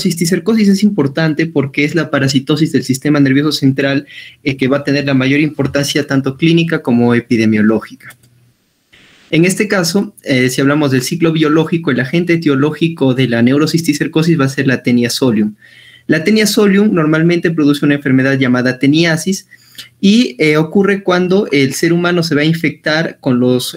neurocisticercosis es importante porque es la parasitosis del sistema nervioso central que va a tener la mayor importancia tanto clínica como epidemiológica. En este caso, si hablamos del ciclo biológico, el agente etiológico de la neurocisticercosis va a ser la Taenia solium. La Taenia solium normalmente produce una enfermedad llamada teniasis y ocurre cuando el ser humano se va a infectar con los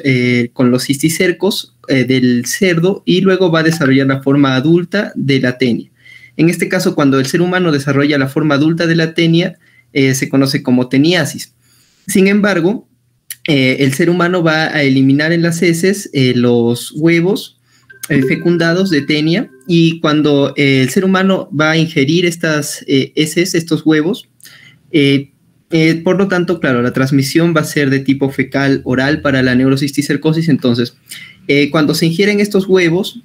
cisticercos del cerdo y luego va a desarrollar la forma adulta de la tenia. En este caso, cuando el ser humano desarrolla la forma adulta de la tenia, se conoce como teniasis. Sin embargo, el ser humano va a eliminar en las heces los huevos fecundados de tenia, y cuando el ser humano va a ingerir estas heces, estos huevos, por lo tanto, claro, la transmisión va a ser de tipo fecal oral para la neurocisticercosis. Entonces, cuando se ingieren estos huevos,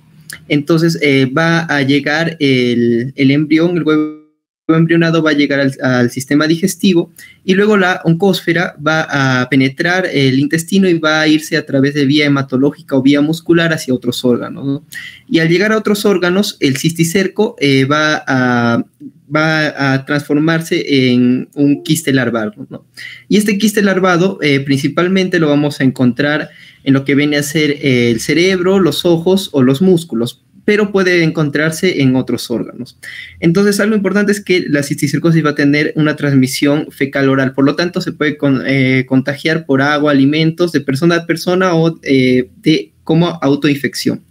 entonces va a llegar el embrión, el huevo embrionado va a llegar al sistema digestivo, y luego la oncósfera va a penetrar el intestino y va a irse a través de vía hematológica o vía muscular hacia otros órganos, ¿no? Y al llegar a otros órganos, el cisticerco va a transformarse en un quiste larvado, ¿no? Y este quiste larvado principalmente lo vamos a encontrar en lo que viene a ser el cerebro, los ojos o los músculos, pero puede encontrarse en otros órganos. Entonces, algo importante es que la cisticercosis va a tener una transmisión fecal oral, por lo tanto, se puede contagiar por agua, alimentos, de persona a persona o como autoinfección.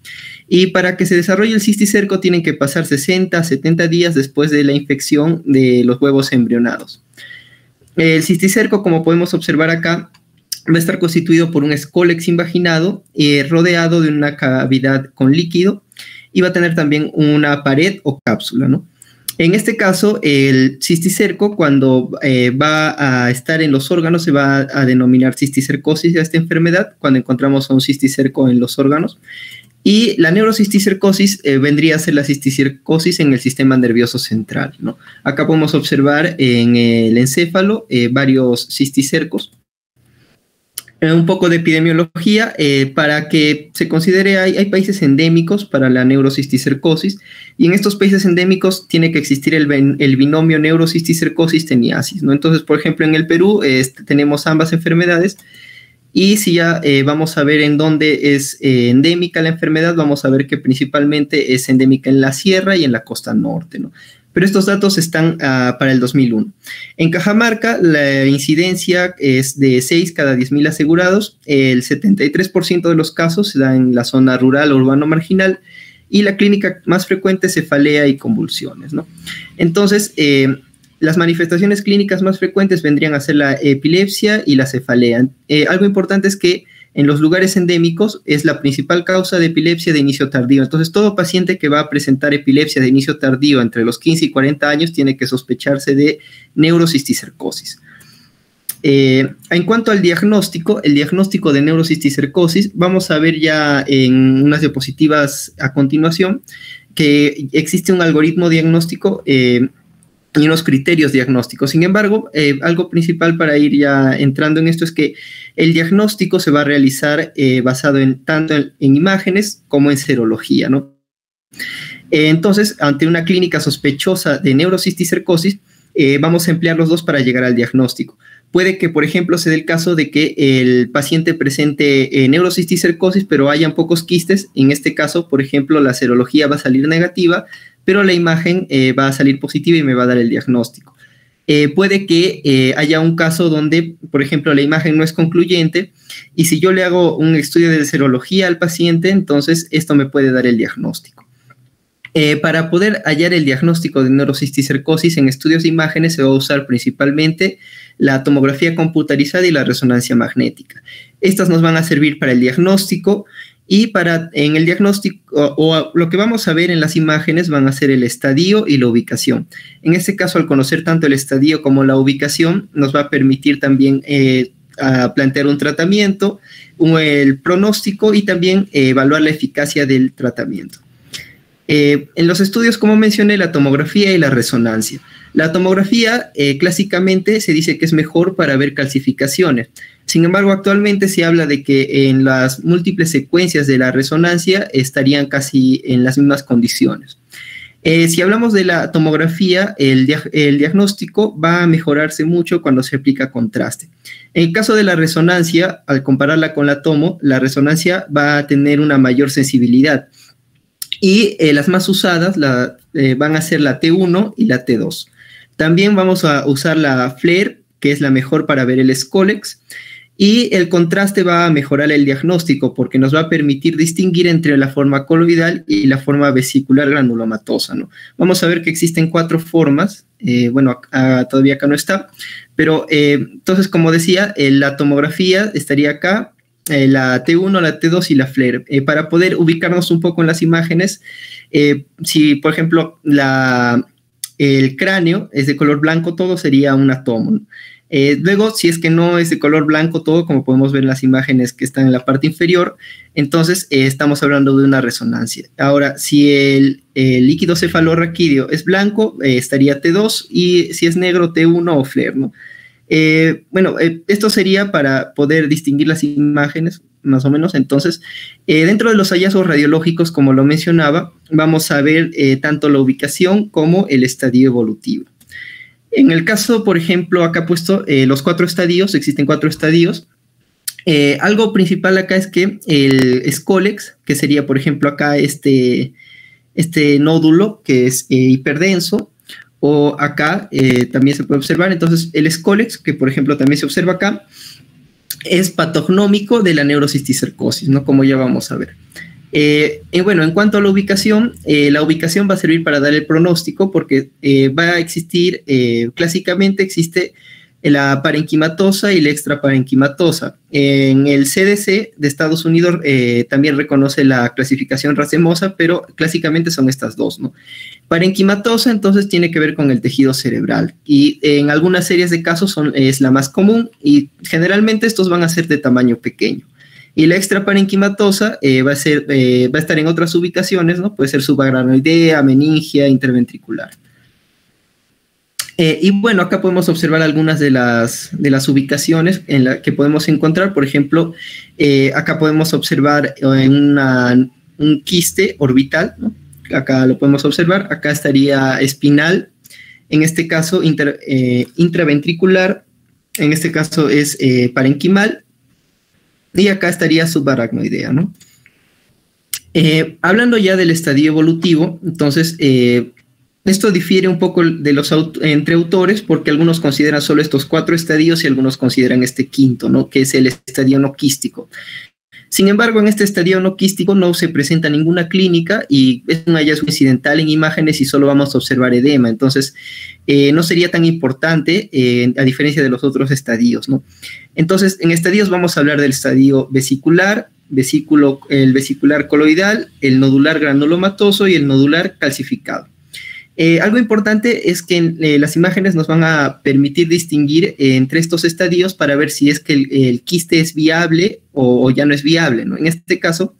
Y para que se desarrolle el cisticerco tienen que pasar 60 a 70 días después de la infección de los huevos embrionados. El cisticerco, como podemos observar acá, va a estar constituido por un escólex invaginado rodeado de una cavidad con líquido, y va a tener también una pared o cápsula, ¿no? En este caso, el cisticerco, cuando va a estar en los órganos, se va a denominar cisticercosis a esta enfermedad, cuando encontramos a un cisticerco en los órganos. Y la neurocisticercosis vendría a ser la cisticercosis en el sistema nervioso central, ¿no? Acá podemos observar en el encéfalo varios cisticercos. Un poco de epidemiología, para que se considere, hay países endémicos para la neurocisticercosis, y en estos países endémicos tiene que existir el binomio neurocisticercosis-teniasis, ¿no? Entonces, por ejemplo, en el Perú tenemos ambas enfermedades, y si ya vamos a ver en dónde es endémica la enfermedad, vamos a ver que principalmente es endémica en la sierra y en la costa norte, ¿no? Pero estos datos están para el 2001. En Cajamarca, la incidencia es de 6 cada 10.000 asegurados. El 73% de los casos se da en la zona rural o urbano marginal, y la clínica más frecuente es cefalea y convulsiones, ¿no? Entonces, las manifestaciones clínicas más frecuentes vendrían a ser la epilepsia y la cefalea. Algo importante es que en los lugares endémicos es la principal causa de epilepsia de inicio tardío. Entonces, todo paciente que va a presentar epilepsia de inicio tardío entre los 15 y 40 años tiene que sospecharse de neurocisticercosis. En cuanto al diagnóstico, el diagnóstico de neurocisticercosis, vamos a ver ya en unas diapositivas a continuación que existe un algoritmo diagnóstico y unos criterios diagnósticos. Sin embargo, algo principal para ir ya entrando en esto es que el diagnóstico se va a realizar basado tanto en imágenes como en serología, ¿no? Entonces, ante una clínica sospechosa de neurocisticercosis, vamos a emplear los dos para llegar al diagnóstico. Puede que, por ejemplo, se dé el caso de que el paciente presente neurocisticercosis, pero hayan pocos quistes. En este caso, por ejemplo, la serología va a salir negativa, pero la imagen va a salir positiva y me va a dar el diagnóstico. Puede que haya un caso donde, por ejemplo, la imagen no es concluyente, y si yo le hago un estudio de serología al paciente, entonces esto me puede dar el diagnóstico. Para poder hallar el diagnóstico de neurocisticercosis en estudios de imágenes se va a usar principalmente la tomografía computarizada y la resonancia magnética. Estas nos van a servir para el diagnóstico, y en el diagnóstico, o lo que vamos a ver en las imágenes, van a ser el estadio y la ubicación. En este caso, al conocer tanto el estadio como la ubicación, nos va a permitir también a plantear un tratamiento, el pronóstico, y también evaluar la eficacia del tratamiento. En los estudios, como mencioné, la tomografía y la resonancia. La tomografía clásicamente se dice que es mejor para ver calcificaciones. Sin embargo, actualmente se habla de que en las múltiples secuencias de la resonancia estarían casi en las mismas condiciones. Si hablamos de la tomografía, el diagnóstico va a mejorarse mucho cuando se aplica contraste. En el caso de la resonancia, al compararla con la tomo, la resonancia va a tener una mayor sensibilidad. Y las más usadas van a ser la T1 y la T2. También vamos a usar la FLAIR, que es la mejor para ver el Scolex. Y el contraste va a mejorar el diagnóstico porque nos va a permitir distinguir entre la forma coloidal y la forma vesicular granulomatosa, ¿no? Vamos a ver que existen 4 formas, todavía acá no está, pero entonces, como decía, la tomografía estaría acá, la T1, la T2 y la FLAIR. Para poder ubicarnos un poco en las imágenes, si, por ejemplo, el cráneo es de color blanco, todo sería una tomo, ¿no? Luego, si es que no es de color blanco todo, como podemos ver en las imágenes que están en la parte inferior, entonces estamos hablando de una resonancia. Ahora, si el líquido cefalorraquídeo es blanco, estaría T2, y si es negro, T1 o FLAIR, ¿no? Esto sería para poder distinguir las imágenes, más o menos. Entonces, dentro de los hallazgos radiológicos, como lo mencionaba, vamos a ver tanto la ubicación como el estadio evolutivo. En el caso, por ejemplo, acá he puesto los 4 estadios, existen 4 estadios. Algo principal acá es que el Scolex, que sería, por ejemplo, acá este nódulo que es hiperdenso, o acá también se puede observar. Entonces, el Scolex, que por ejemplo también se observa acá, es patognómico de la neurocisticercosis, ¿no? Como ya vamos a ver. En cuanto a la ubicación va a servir para dar el pronóstico porque va a existir, clásicamente existe la parenquimatosa y la extraparenquimatosa. En el CDC de Estados Unidos también reconoce la clasificación racemosa, pero clásicamente son estas dos, ¿no? Parenquimatosa entonces tiene que ver con el tejido cerebral y en algunas series de casos es la más común y generalmente estos van a ser de tamaño pequeño. Y la extraparenquimatosa va a estar en otras ubicaciones, ¿no? Puede ser subagranoidea, meningia, interventricular. Acá podemos observar algunas de las ubicaciones en las que podemos encontrar. Por ejemplo, acá podemos observar un quiste orbital, ¿no? Acá lo podemos observar. Acá estaría espinal, en este caso intraventricular, en este caso es parenquimal, y acá estaría subaracnoidea, ¿no? Hablando ya del estadio evolutivo, entonces, esto difiere un poco entre autores porque algunos consideran solo estos 4 estadios y algunos consideran este quinto, ¿no? Que es el estadio no quístico. Sin embargo, en este estadio no quístico no se presenta ninguna clínica y es un hallazgo incidental en imágenes y solo vamos a observar edema. Entonces, no sería tan importante a diferencia de los otros estadios, ¿no? Entonces, en estadios vamos a hablar del estadio vesicular, el vesicular coloidal, el nodular granulomatoso y el nodular calcificado. Algo importante es que las imágenes nos van a permitir distinguir entre estos estadios para ver si es que el quiste es viable o ya no es viable, ¿no? En este caso,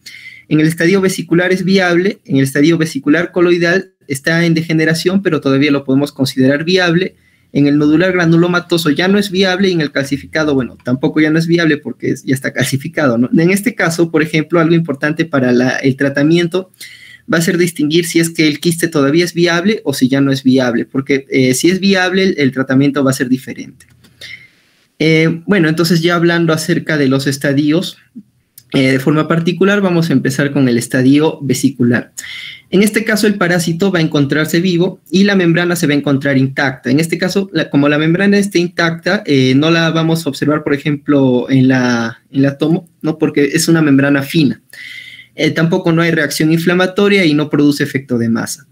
en el estadio vesicular es viable, en el estadio vesicular coloidal está en degeneración, pero todavía lo podemos considerar viable. En el nodular granulomatoso ya no es viable y en el calcificado, bueno, tampoco ya no es viable porque ya está calcificado, ¿no? En este caso, por ejemplo, algo importante para el tratamiento va a ser distinguir si es que el quiste todavía es viable o si ya no es viable, porque si es viable, el tratamiento va a ser diferente. Entonces ya hablando acerca de los estadios, de forma particular vamos a empezar con el estadio vesicular. En este caso el parásito va a encontrarse vivo y la membrana se va a encontrar intacta. En este caso, como la membrana esté intacta, no la vamos a observar, por ejemplo, en la tomo, ¿no? Porque es una membrana fina. Tampoco no hay reacción inflamatoria y no produce efecto de masa.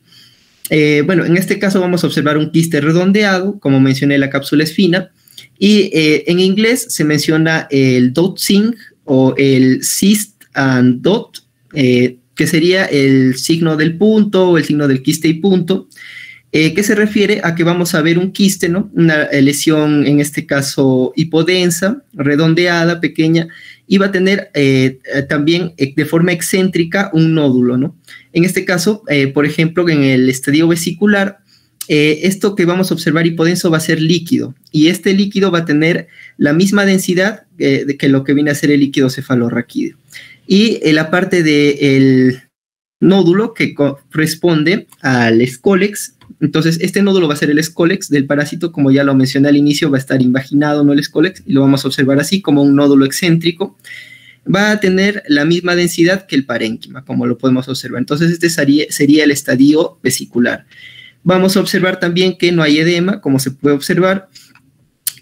En este caso vamos a observar un quiste redondeado, como mencioné, la cápsula es fina, y en inglés se menciona el dot sign o el cyst and dot, que sería el signo del punto o el signo del quiste y punto, que se refiere a que vamos a ver un quiste, ¿no? Una lesión, en este caso hipodensa, redondeada, pequeña, y va a tener también de forma excéntrica un nódulo, ¿no? En este caso, por ejemplo, en el estadio vesicular, esto que vamos a observar hipodenso va a ser líquido, y este líquido va a tener la misma densidad que lo que viene a ser el líquido cefalorraquídeo. Y la parte del nódulo que corresponde al escólex. Entonces, este nódulo va a ser el escólex del parásito, como ya lo mencioné al inicio, va a estar invaginado, no el escólex, y lo vamos a observar así, como un nódulo excéntrico. Va a tener la misma densidad que el parénquima, como lo podemos observar. Entonces, este sería el estadio vesicular. Vamos a observar también que no hay edema, como se puede observar.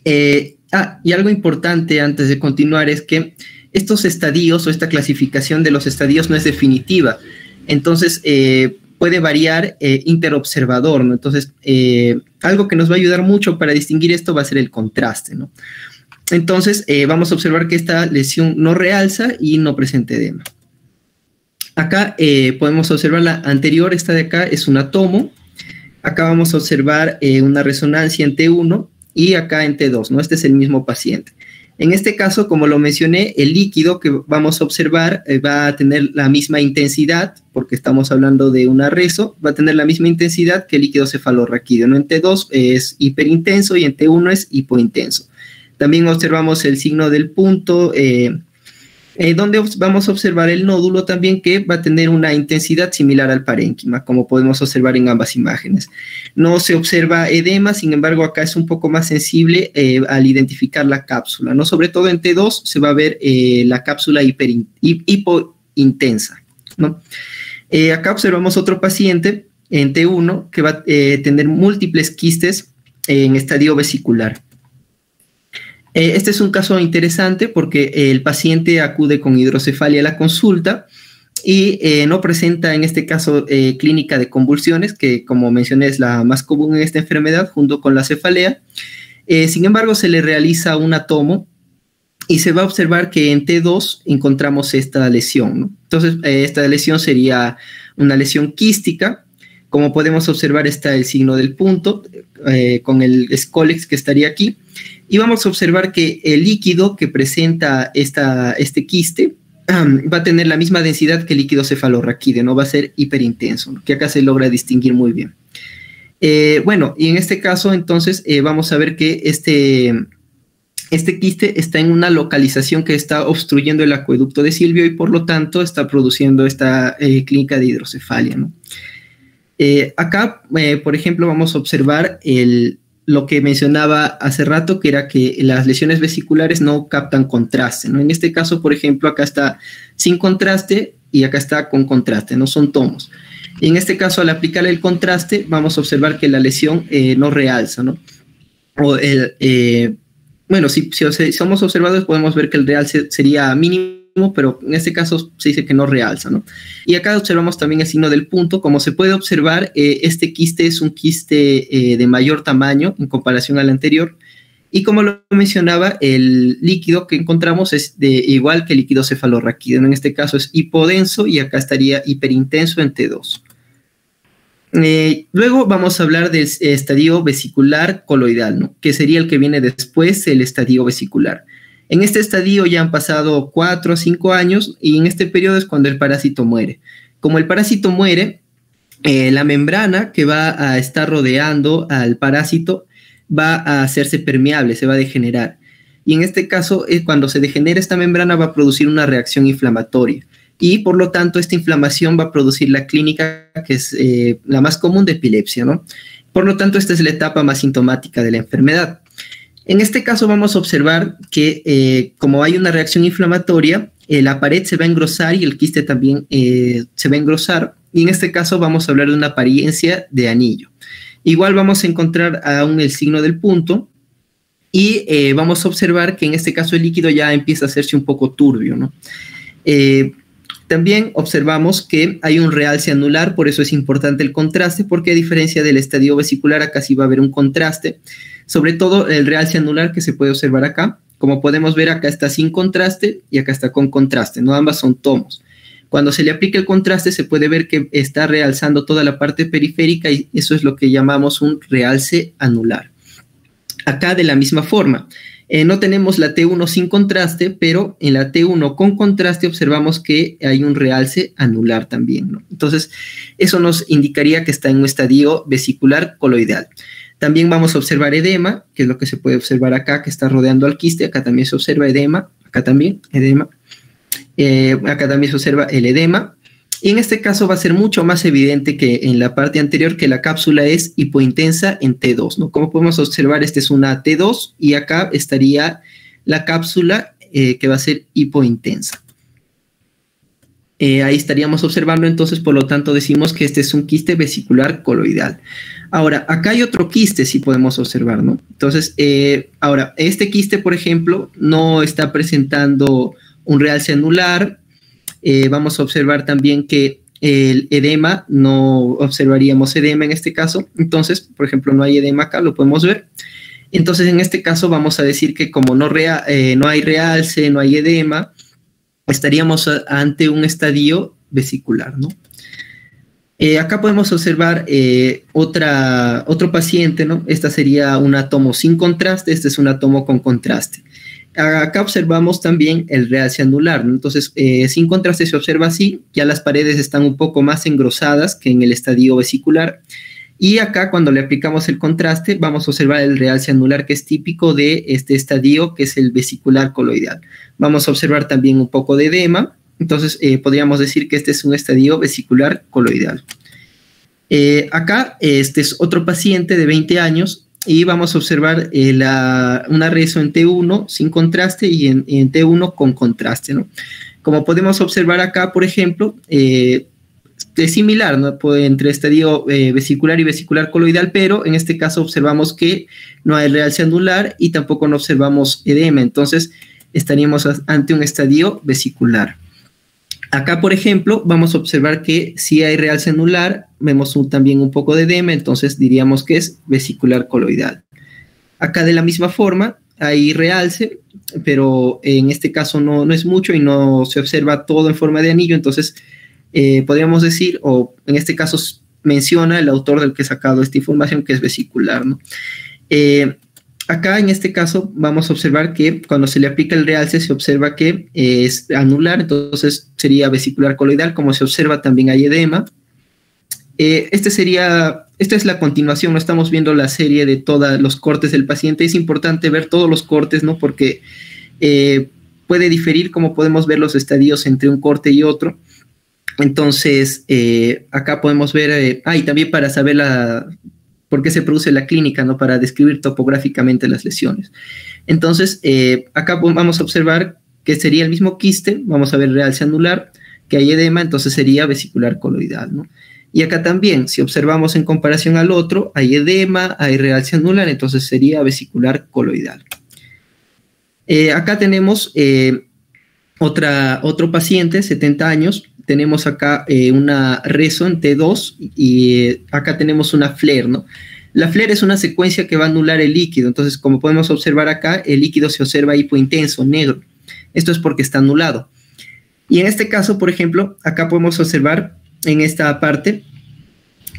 Y algo importante antes de continuar es que estos estadios o esta clasificación de los estadios no es definitiva. Entonces, puede variar interobservador, ¿no? Entonces, algo que nos va a ayudar mucho para distinguir esto va a ser el contraste, ¿no? Entonces, vamos a observar que esta lesión no realza y no presenta edema. Acá podemos observar la anterior, esta de acá es un tomo. Acá vamos a observar una resonancia en T1 y acá en T2, ¿no? Este es el mismo paciente. En este caso, como lo mencioné, el líquido que vamos a observar va a tener la misma intensidad, porque estamos hablando de una reso, va a tener la misma intensidad que el líquido cefalorraquídeo, ¿no? En T2 es hiperintenso y en T1 es hipointenso. También observamos el signo del punto, donde vamos a observar el nódulo también, que va a tener una intensidad similar al parénquima, como podemos observar en ambas imágenes. No se observa edema, sin embargo, acá es un poco más sensible al identificar la cápsula, ¿no? Sobre todo en T2 se va a ver la cápsula hipointensa, ¿no? Acá observamos otro paciente en T1 que va a tener múltiples quistes en estadio vesicular. Este es un caso interesante porque el paciente acude con hidrocefalia a la consulta y no presenta en este caso clínica de convulsiones, que como mencioné es la más común en esta enfermedad junto con la cefalea. Sin embargo, se le realiza un tomo y se va a observar que en T2 encontramos esta lesión, ¿no? Entonces, esta lesión sería una lesión quística. Como podemos observar, está el signo del punto con el escólex que estaría aquí. Y vamos a observar que el líquido que presenta este quiste va a tener la misma densidad que el líquido cefalorraquídeo, no va a ser hiperintenso, ¿no? Que acá se logra distinguir muy bien. Bueno, y en este caso, entonces, vamos a ver que este quiste está en una localización que está obstruyendo el acueducto de Silvio y por lo tanto está produciendo esta clínica de hidrocefalia, ¿no? Acá, por ejemplo, vamos a observar lo que mencionaba hace rato, que era que las lesiones vesiculares no captan contraste, ¿no? En este caso, por ejemplo, acá está sin contraste y acá está con contraste, no son tomos. Y en este caso, al aplicar el contraste, vamos a observar que la lesión no realza, ¿no? Bueno, si somos observadores, podemos ver que el realce sería mínimo, pero en este caso se dice que no realza, ¿no? Y acá observamos también el signo del punto. Como se puede observar, este quiste es un quiste de mayor tamaño en comparación al anterior. Y como lo mencionaba, el líquido que encontramos es igual que el líquido cefalorraquídeo. En este caso es hipodenso y acá estaría hiperintenso en T2. Luego vamos a hablar del estadio vesicular coloidal, ¿no? Que sería el que viene después del estadio vesicular. En este estadio ya han pasado 4 o 5 años y en este periodo es cuando el parásito muere. Como el parásito muere, la membrana que va a estar rodeando al parásito va a hacerse permeable, se va a degenerar. Y en este caso, cuando se degenera esta membrana va a producir una reacción inflamatoria. Y por lo tanto, esta inflamación va a producir la clínica que es la más común de epilepsia, ¿no? Por lo tanto, esta es la etapa más sintomática de la enfermedad. En este caso vamos a observar que como hay una reacción inflamatoria, la pared se va a engrosar y el quiste también se va a engrosar. Y en este caso vamos a hablar de una apariencia de anillo. Igual vamos a encontrar aún el signo del punto y vamos a observar que en este caso el líquido ya empieza a hacerse un poco turbio, ¿no? También observamos que hay un realce anular, por eso es importante el contraste, porque a diferencia del estadio vesicular, acá sí va a haber un contraste, sobre todo el realce anular que se puede observar acá. Como podemos ver, acá está sin contraste y acá está con contraste, ¿no? Ambas son tomos. Cuando se le aplica el contraste, se puede ver que está realzando toda la parte periférica y eso es lo que llamamos un realce anular. Acá de la misma forma. No tenemos la T1 sin contraste, pero en la T1 con contraste observamos que hay un realce anular también, ¿no? Entonces, eso nos indicaría que está en un estadio vesicular coloidal. También vamos a observar edema, que es lo que se puede observar acá, que está rodeando al quiste. Acá también se observa edema, acá también edema. Acá también se observa el edema. Y en este caso va a ser mucho más evidente que en la parte anterior que la cápsula es hipointensa en T2, ¿no? Como podemos observar, esta es una T2 y acá estaría la cápsula que va a ser hipointensa. Ahí estaríamos observando, entonces, por lo tanto, decimos que este es un quiste vesicular coloidal. Ahora, acá hay otro quiste, si podemos observar, ¿no? Entonces, ahora, este quiste, por ejemplo, no está presentando un realce anular. Vamos a observar también que el edema, no observaríamos edema en este caso. Entonces, por ejemplo, no hay edema acá, lo podemos ver. Entonces, en este caso, vamos a decir que como no hay realce, no hay edema, estaríamos ante un estadio vesicular, ¿no? Acá podemos observar otro paciente, ¿no? Esta sería un átomo sin contraste, este es un átomo con contraste. Acá observamos también el realce anular, ¿no? Entonces, sin contraste se observa así, ya las paredes están un poco más engrosadas que en el estadio vesicular. Y acá, cuando le aplicamos el contraste, vamos a observar el realce anular, que es típico de este estadio, que es el vesicular coloidal. Vamos a observar también un poco de edema. Entonces, podríamos decir que este es un estadio vesicular coloidal. Acá, este es otro paciente de 20 años y vamos a observar una reso en T1 sin contraste y en T1 con contraste, ¿no? Como podemos observar acá, por ejemplo, es similar, ¿no? Entre estadio vesicular y vesicular coloidal, pero en este caso observamos que no hay realce anular y tampoco no observamos edema, entonces estaríamos ante un estadio vesicular. Acá, por ejemplo, vamos a observar que si hay realce anular, vemos también un poco de edema, entonces diríamos que es vesicular coloidal. Acá de la misma forma hay realce, pero en este caso no es mucho y no se observa todo en forma de anillo, entonces podríamos decir, o en este caso menciona el autor del que he sacado esta información, que es vesicular, ¿no? Acá en este caso vamos a observar que cuando se le aplica el realce se observa que es anular, entonces sería vesicular coloidal, como se observa también hay edema. Esta es la continuación, no estamos viendo la serie de todos los cortes del paciente, es importante ver todos los cortes, ¿no? Porque puede diferir como podemos ver los estadios entre un corte y otro. Entonces, acá podemos ver, y también para saber por qué se produce la clínica, ¿no? Para describir topográficamente las lesiones. Entonces, acá vamos a observar que sería el mismo quiste, vamos a ver realce anular, que hay edema, entonces sería vesicular coloidal, ¿no? Y acá también, si observamos en comparación al otro, hay edema, hay realce anular, entonces sería vesicular coloidal. Acá tenemos otro paciente, 70 años, tenemos acá una reso en T2 y acá tenemos una FLAIR, ¿no? La FLAIR es una secuencia que va a anular el líquido, entonces como podemos observar acá, el líquido se observa hipointenso, negro. Esto es porque está anulado. Y en este caso, por ejemplo, acá podemos observar en esta parte,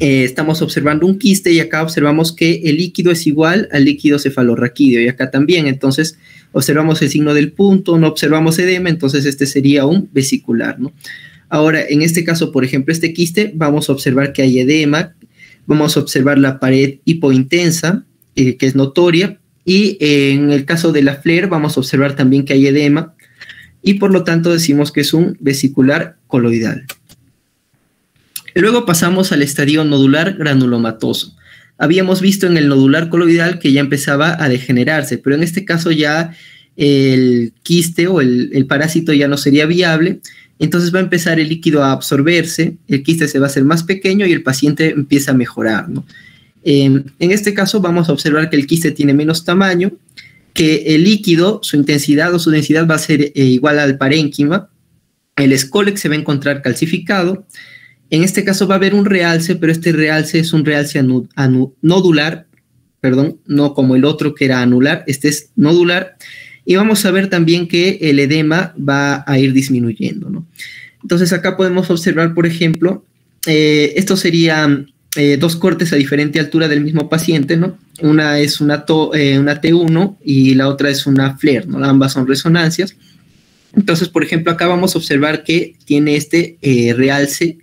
estamos observando un quiste y acá observamos que el líquido es igual al líquido cefalorraquídeo y acá también, entonces observamos el signo del punto, no observamos edema, entonces este sería un vesicular, ¿no? Ahora, en este caso, por ejemplo, este quiste, vamos a observar que hay edema, vamos a observar la pared hipointensa, que es notoria, y en el caso de la FLAIR vamos a observar también que hay edema, y por lo tanto decimos que es un vesicular coloidal. Luego pasamos al estadio nodular granulomatoso. Habíamos visto en el nodular coloidal que ya empezaba a degenerarse, pero en este caso ya el quiste o el parásito ya no sería viable, entonces va a empezar el líquido a absorberse, el quiste se va a hacer más pequeño y el paciente empieza a mejorar, ¿no? En este caso vamos a observar que el quiste tiene menos tamaño, que el líquido, su intensidad o su densidad va a ser igual al parénquima, el escólex se va a encontrar calcificado, en este caso va a haber un realce, pero este realce es un realce nodular, perdón, no como el otro que era anular, este es nodular, y vamos a ver también que el edema va a ir disminuyendo, ¿no? Entonces acá podemos observar, por ejemplo, estos serían dos cortes a diferente altura del mismo paciente, ¿no? Una es una T1 y la otra es una FLAIR, ¿no? Ambas son resonancias. Entonces, por ejemplo, acá vamos a observar que tiene este realce.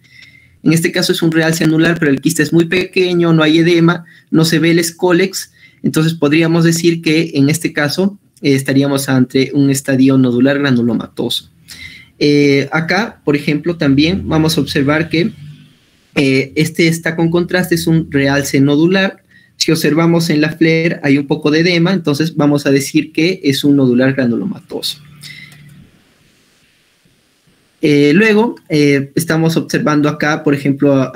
En este caso es un realce anular, pero el quiste es muy pequeño, no hay edema, no se ve el escólex. Entonces podríamos decir que en este caso estaríamos ante un estadio nodular granulomatoso. Acá, por ejemplo, también vamos a observar que este está con contraste, es un realce nodular. Si observamos en la FLAIR hay un poco de edema, entonces vamos a decir que es un nodular granulomatoso. Luego, estamos observando acá, por ejemplo,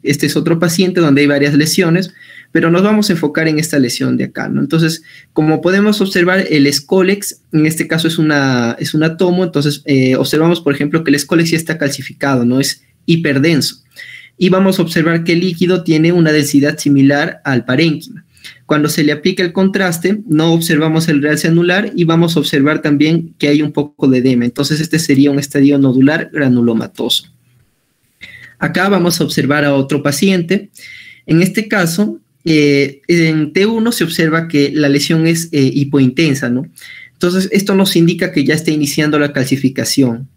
este es otro paciente donde hay varias lesiones, pero nos vamos a enfocar en esta lesión de acá, ¿no? Entonces, como podemos observar, el Scolex, en este caso es una tomo, entonces observamos, por ejemplo, que el Scolex ya está calcificado, ¿no? Es hiperdenso. Y vamos a observar que el líquido tiene una densidad similar al parénquima. Cuando se le aplica el contraste, no observamos el realce anular y vamos a observar también que hay un poco de edema. Entonces, este sería un estadio nodular granulomatoso. Acá vamos a observar a otro paciente. En este caso, en T1 se observa que la lesión es hipointensa, ¿no? Entonces, esto nos indica que ya está iniciando la calcificación.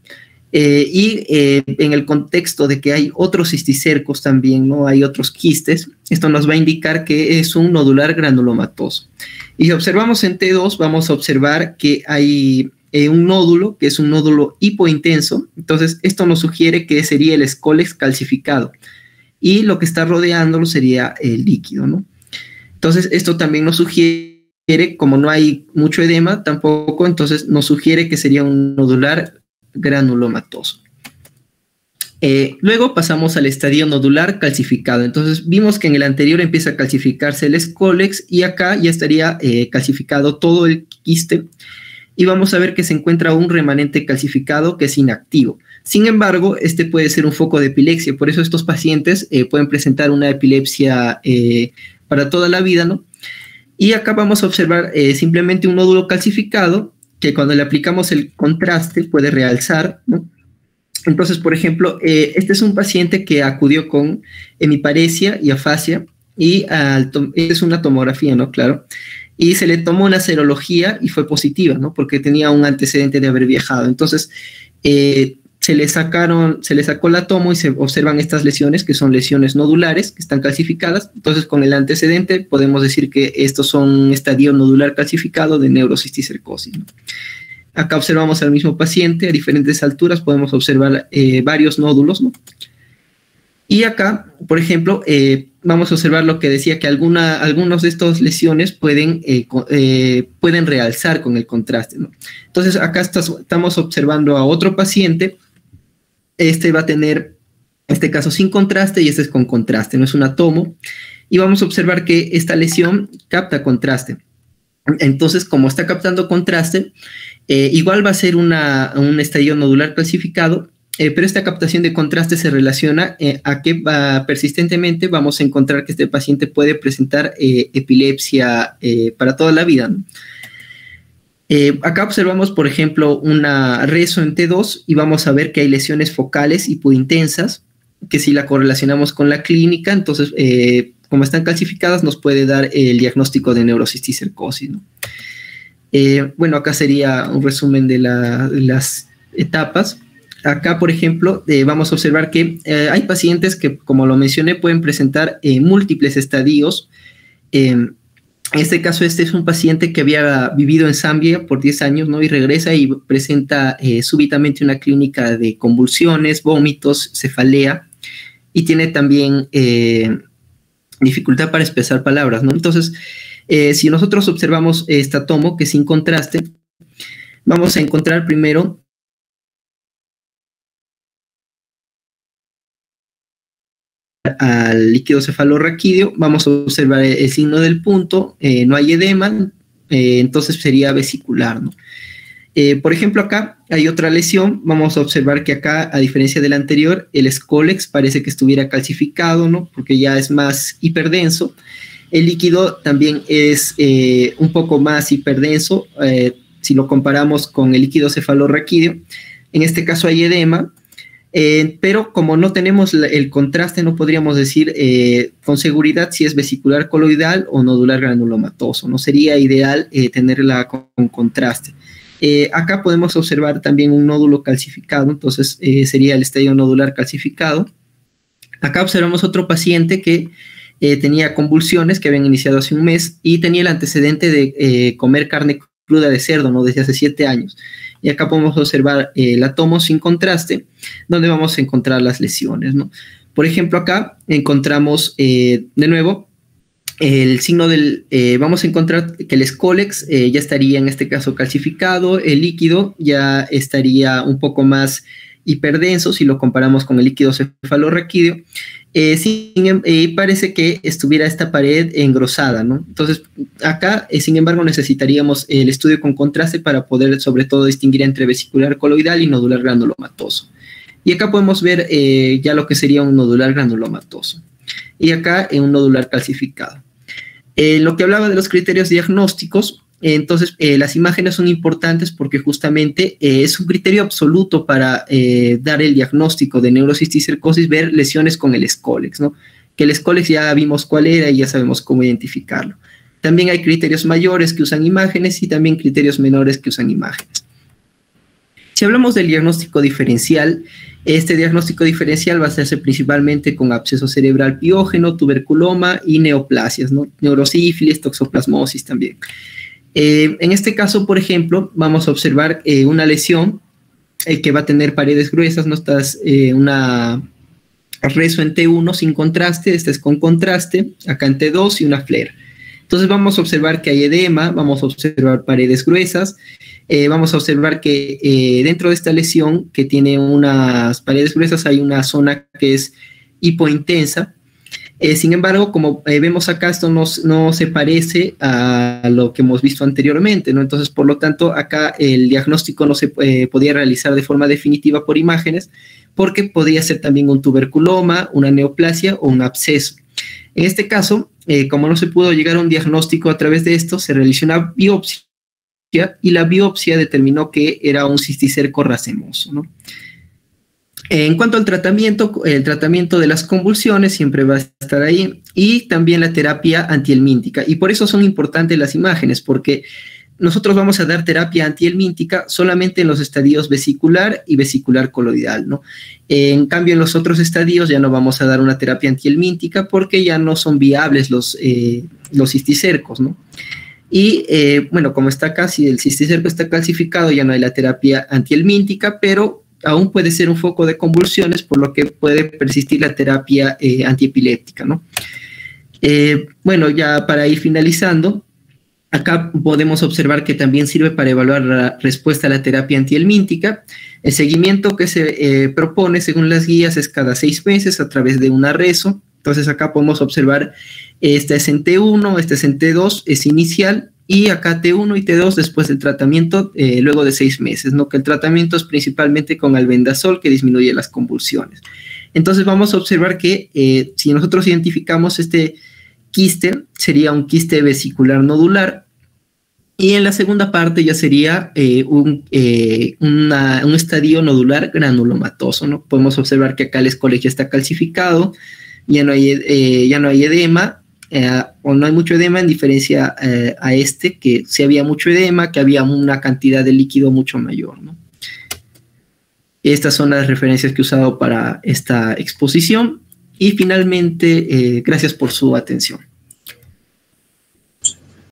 En el contexto de que hay otros cisticercos también, ¿no? Hay otros quistes, esto nos va a indicar que es un nodular granulomatoso. Y si observamos en T2, vamos a observar que hay un nódulo, que es un nódulo hipointenso, entonces esto nos sugiere que sería el Scolex calcificado, y lo que está rodeándolo sería el líquido, ¿no? Entonces esto también nos sugiere, como no hay mucho edema tampoco, entonces nos sugiere que sería un nodular granulomatoso. Luego pasamos al estadio nodular calcificado. Entonces vimos que en el anterior empieza a calcificarse el Scolex y acá ya estaría calcificado todo el quiste y vamos a ver que se encuentra un remanente calcificado que es inactivo. Sin embargo, este puede ser un foco de epilepsia, por eso estos pacientes pueden presentar una epilepsia para toda la vida, ¿no? Y acá vamos a observar simplemente un nódulo calcificado que cuando le aplicamos el contraste puede realzar, ¿no? Entonces, por ejemplo, este es un paciente que acudió con hemiparesia y afasia y es una tomografía, ¿no? Claro. Y se le tomó una serología y fue positiva, ¿no? Porque tenía un antecedente de haber viajado. Entonces, se le sacó la tomo y se observan estas lesiones, que son lesiones nodulares, que están calcificadas. Entonces, con el antecedente podemos decir que estos son un estadio nodular calcificado de neurocisticercosis, ¿no? Acá observamos al mismo paciente a diferentes alturas, podemos observar varios nódulos, ¿no? Y acá, por ejemplo, vamos a observar lo que decía, que algunos de estas lesiones pueden realzar con el contraste, ¿no? Entonces, acá estamos observando a otro paciente. Este va a tener, en este caso, sin contraste y este es con contraste, no es una tomo. Y vamos a observar que esta lesión capta contraste. Entonces, como está captando contraste, igual va a ser un estadio nodular calcificado, pero esta captación de contraste se relaciona a que persistentemente vamos a encontrar que este paciente puede presentar epilepsia para toda la vida, ¿no? Acá observamos, por ejemplo, una reso en T2 y vamos a ver que hay lesiones focales hipointensas, que si la correlacionamos con la clínica, entonces, como están calcificadas, nos puede dar el diagnóstico de neurocisticercosis, ¿no? Bueno, acá sería un resumen de las etapas. Acá, por ejemplo, vamos a observar que hay pacientes que, como lo mencioné, pueden presentar múltiples estadios. En este caso, este es un paciente que había vivido en Zambia por 10 años, ¿no? Y regresa y presenta súbitamente una clínica de convulsiones, vómitos, cefalea, y tiene también dificultad para expresar palabras, ¿no? Entonces, si nosotros observamos esta tomo, que sin contraste, vamos a encontrar primero al líquido cefalorraquídeo, vamos a observar el signo del punto, no hay edema, entonces sería vesicular, ¿no? Por ejemplo, acá hay otra lesión, vamos a observar que acá, a diferencia del anterior, el Scolex parece que estuviera calcificado, ¿no? Porque ya es más hiperdenso. El líquido también es un poco más hiperdenso, si lo comparamos con el líquido cefalorraquídeo. En este caso hay edema, pero como no tenemos el contraste, no podríamos decir con seguridad si es vesicular coloidal o nodular granulomatoso. No sería ideal tenerla con contraste. Acá podemos observar también un nódulo calcificado, entonces sería el estadio nodular calcificado. Acá observamos otro paciente que tenía convulsiones que habían iniciado hace un mes y tenía el antecedente de comer carne cruda de cerdo, ¿no? Desde hace 7 años. Y acá podemos observar la tomo sin contraste, donde vamos a encontrar las lesiones, ¿no? Por ejemplo, acá encontramos de nuevo el signo del, vamos a encontrar que el Scolex ya estaría en este caso calcificado, el líquido ya estaría un poco más hiperdenso si lo comparamos con el líquido cefalorraquídeo, parece que estuviera esta pared engrosada, ¿no? Entonces, acá, sin embargo, necesitaríamos el estudio con contraste para poder, sobre todo, distinguir entre vesicular coloidal y nodular granulomatoso. Y acá podemos ver ya lo que sería un nodular granulomatoso. Y acá un nodular calcificado. Lo que hablaba de los criterios diagnósticos, entonces las imágenes son importantes porque justamente es un criterio absoluto para dar el diagnóstico de neurocisticercosis, ver lesiones con el Scolex, ¿no? Que el Scolex ya vimos cuál era y ya sabemos cómo identificarlo. También hay criterios mayores que usan imágenes y también criterios menores que usan imágenes. Si hablamos del diagnóstico diferencial, este diagnóstico diferencial va a hacerse principalmente con absceso cerebral piógeno, tuberculoma y neoplasias, ¿no? Neurosífilis, toxoplasmosis también. En este caso, por ejemplo, vamos a observar una lesión que va a tener paredes gruesas, ¿no? Esta es una reso en T1 sin contraste, esta es con contraste, acá en T2 y una flare. Entonces vamos a observar que hay edema, vamos a observar paredes gruesas, vamos a observar que dentro de esta lesión que tiene unas paredes gruesas hay una zona que es hipointensa. Sin embargo, como vemos acá, esto no se parece a lo que hemos visto anteriormente, ¿no? Entonces, por lo tanto, acá el diagnóstico no se podía realizar de forma definitiva por imágenes, porque podría ser también un tuberculoma, una neoplasia o un absceso. En este caso, como no se pudo llegar a un diagnóstico a través de esto, se realizó una biopsia y la biopsia determinó que era un cisticerco racemoso, ¿no? En cuanto al tratamiento, el tratamiento de las convulsiones siempre va a estar ahí y también la terapia antihelmíntica. Y por eso son importantes las imágenes, porque nosotros vamos a dar terapia antihelmíntica solamente en los estadios vesicular y vesicular coloidal, ¿no? En cambio, en los otros estadios ya no vamos a dar una terapia antihelmíntica porque ya no son viables los cisticercos, ¿no? Y bueno, como está acá, si el cisticerco está calcificado, ya no hay la terapia antihelmíntica, pero aún puede ser un foco de convulsiones, por lo que puede persistir la terapia antiepiléptica, ¿no? Bueno, ya para ir finalizando, acá podemos observar que también sirve para evaluar la respuesta a la terapia antihelmíntica. El seguimiento que se propone según las guías es cada 6 meses a través de una reso. Entonces acá podemos observar, esta es en T1, esta es en T2, es inicial, y acá T1 y T2 después del tratamiento, luego de 6 meses, ¿no? Que el tratamiento es principalmente con albendazol, que disminuye las convulsiones. Entonces vamos a observar que si nosotros identificamos este quiste, sería un quiste vesicular nodular, y en la segunda parte ya sería un estadio nodular granulomatoso, ¿no? Podemos observar que acá el Scolex ya está calcificado, ya no hay edema, o no hay mucho edema, en diferencia a este, que sí había mucho edema, que había una cantidad de líquido mucho mayor, ¿no? Estas son las referencias que he usado para esta exposición, y finalmente, gracias por su atención.